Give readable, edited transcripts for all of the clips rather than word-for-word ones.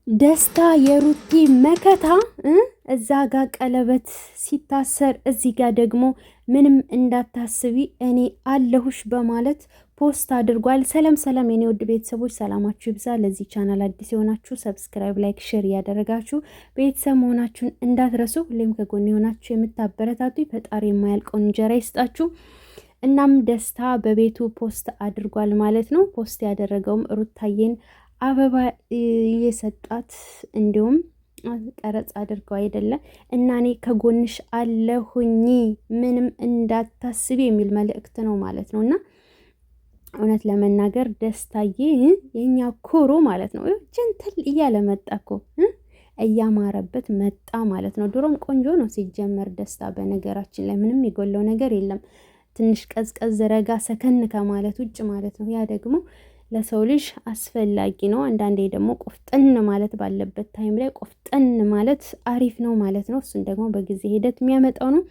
ደስታ የሩቲ መከታ እዛ ጋር ቀለበት ሲታሰር እዚህ ጋር ደግሞ ምንም እንዳታስቢ እኔ አለሁሽ በማለት ፖስት አድርጓል። ሰላም ሰላም የኔ ውድ ቤተሰቦች ሰላማችሁ ይብዛ። ለዚህ ቻናል አዲስ የሆናችሁ ሰብስክራይብ፣ ላይክ፣ ሼር እያደረጋችሁ ቤተሰብ መሆናችሁን እንዳትረሱ። ሁሌም ከጎን የሆናችሁ የምታበረታቱ ፈጣሪ የማያልቀውን እንጀራ ይስጣችሁ። እናም ደስታ በቤቱ ፖስት አድርጓል ማለት ነው። ፖስት ያደረገውም ሩታዬን አበባ እየሰጣት እንዲሁም ቀረጽ አድርገው አይደለም እና እኔ ከጎንሽ አለሁኝ ምንም እንዳታስቢ የሚል መልእክት ነው ማለት ነው። እና እውነት ለመናገር ደስታዬ የኛ ኮሮ ማለት ነው ጀንተል እያለ መጣ እኮ እያማረበት መጣ ማለት ነው። ድሮም ቆንጆ ነው ሲጀመር ደስታ። በነገራችን ላይ ምንም የጎለው ነገር የለም። ትንሽ ቀዝቀዝ ረጋ ሰከን ከማለት ውጭ ማለት ነው። ያ ደግሞ ለሰው ልጅ አስፈላጊ ነው። አንዳንዴ ደግሞ ቆፍጠን ማለት ባለበት ታይም ላይ ቆፍጠን ማለት አሪፍ ነው ማለት ነው። እሱን ደግሞ በጊዜ ሂደት የሚያመጣው ነው።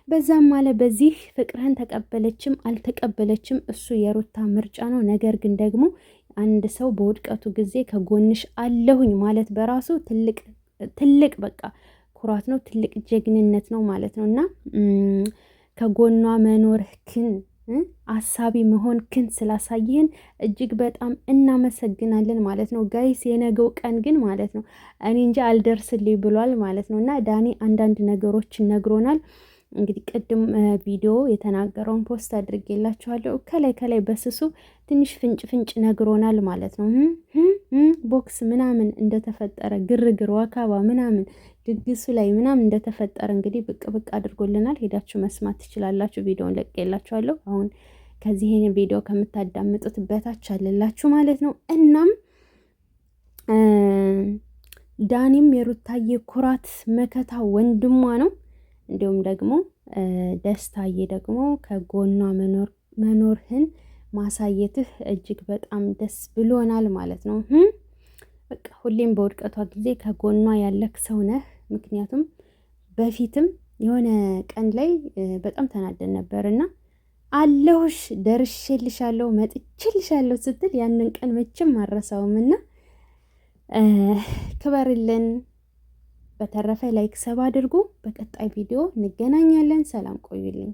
በዛም ማለት በዚህ ፍቅርህን ተቀበለችም አልተቀበለችም እሱ የሩታ ምርጫ ነው። ነገር ግን ደግሞ አንድ ሰው በውድቀቱ ጊዜ ከጎንሽ አለሁኝ ማለት በራሱ ትልቅ በቃ ኩራት ነው፣ ትልቅ ጀግንነት ነው ማለት ነው። እና ከጎኗ መኖርህን አሳቢ መሆንክን ስላሳየህን እጅግ በጣም እናመሰግናለን ማለት ነው። ጋይስ የነገው ቀን ግን ማለት ነው እኔ እንጂ አልደርስልኝ ብሏል ማለት ነው። እና ዳኒ አንዳንድ ነገሮችን ነግሮናል። እንግዲህ ቅድም ቪዲዮ የተናገረውን ፖስት አድርጌላችኋለሁ። ከላይ በስሱ ትንሽ ፍንጭ ነግሮናል ማለት ነው። ቦክስ ምናምን እንደተፈጠረ ግርግር ወካባ ምናምን ድግሱ ላይ ምናምን እንደተፈጠረ እንግዲህ ብቅ አድርጎልናል። ሄዳችሁ መስማት ትችላላችሁ። ቪዲዮውን ለቅቄላችኋለሁ። አሁን ከዚህ ይሄን ቪዲዮ ከምታዳምጡት በታች አለላችሁ ማለት ነው። እናም ዳኒም የሩታዬ ኩራት መከታ ወንድሟ ነው። እንዲሁም ደግሞ ደስታዬ ደግሞ ከጎኗ መኖርህን ማሳየትህ እጅግ በጣም ደስ ብሎናል ማለት ነው። በቃ ሁሌም በውድቀቷ ጊዜ ከጎኗ ያለክ ሰው ነህ። ምክንያቱም በፊትም የሆነ ቀን ላይ በጣም ተናደን ነበርና አለሁሽ ደርሼልሻለሁ መጥቼልሻለሁ ስትል ያንን ቀን መቼም አረሳውምና ክበርልን። በተረፈ ላይክ ሰብ አድርጉ። በቀጣይ ቪዲዮ እንገናኛለን። ሰላም ቆዩልኝ።